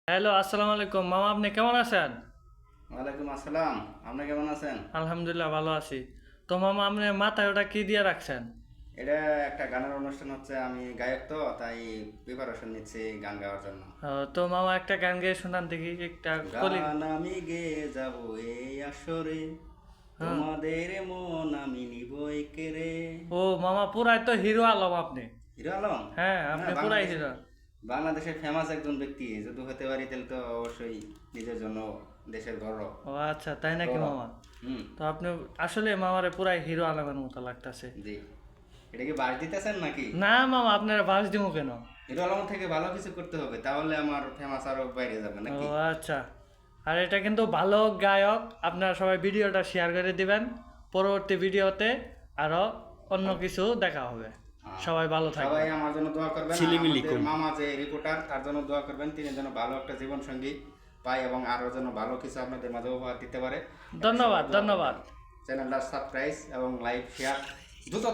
Hello, আসসালামু আলাইকুম মামা, আপনি কেমন আছেন? ওয়ালাইকুম আসসালাম। আপনি কেমন আছেন? আলহামদুলিল্লাহ ভালো আছি। তো মামা, আপনি মাথায় ওটা কি দিয়ে রাখছেন? এটা একটা গানের অনুষ্ঠান হচ্ছে, আমি গায়ক তো তাই প্রিপারেশন নিচ্ছি গান গাওয়ার জন্য। তো মামা একটা গান গেয়ে শোনান দেখি একটা কলি। গান আমি গেয়ে যাব এই আসরে, হ্যাঁ। তোমাদের মন আমি নিবই কেড়ে। ও মামা, পুরাই তো হিরো আলম আপনি। হিরো আলম? হ্যাঁ, না, আপনি পুরাই বাংলাদেশে হিরো। বাংলাদেশের ফেমাস একজন ব্যক্তি যদি হতে পারি তাহলে তো অবশ্যই নিজের জন্য দেশের গৌরব। ও আচ্ছা, তাই নাকি গৌরব। মামা? হুম। তো আপনি আসলে মামারে পুরাই হিরো আলমের মতো লাগতেছে। জি। এটা কি বাস দিতেছেন নাকি? না মামা, আপনারা বাস দিব কেন? হিরো আলম থেকে ভালো কিছু করতে হবে, তাহলে আমার ফেমাস আরো বাইরে যাবে ও নাকি? আচ্ছা। আর এটা কিন্তু ভালো গায়ক, আপনারা সবাই ভিডিওটা শেয়ার করে দিবেন। পরবর্তী ভিডিওতে আরো অন্য কিছু দেখা হবে। সবাই ভালো সবাই থাকবেন। আমার জন্য দোয়া করবেন, আর ঝিলিমিলি আমাদের কম। মামা যে রিপোর্টার তার জন্য দোয়া করবেন, তিনি যেন ভালো একটা জীবন সঙ্গী পায় এবং আরো যেন ভালো কিছু আপনাদের মাঝে উপহার দিতে পারে। ধন্যবাদ, ধন্যবাদ। চ্যানেলটা সাবস্ক্রাইব এবং লাইক শেয়ার দ্রুত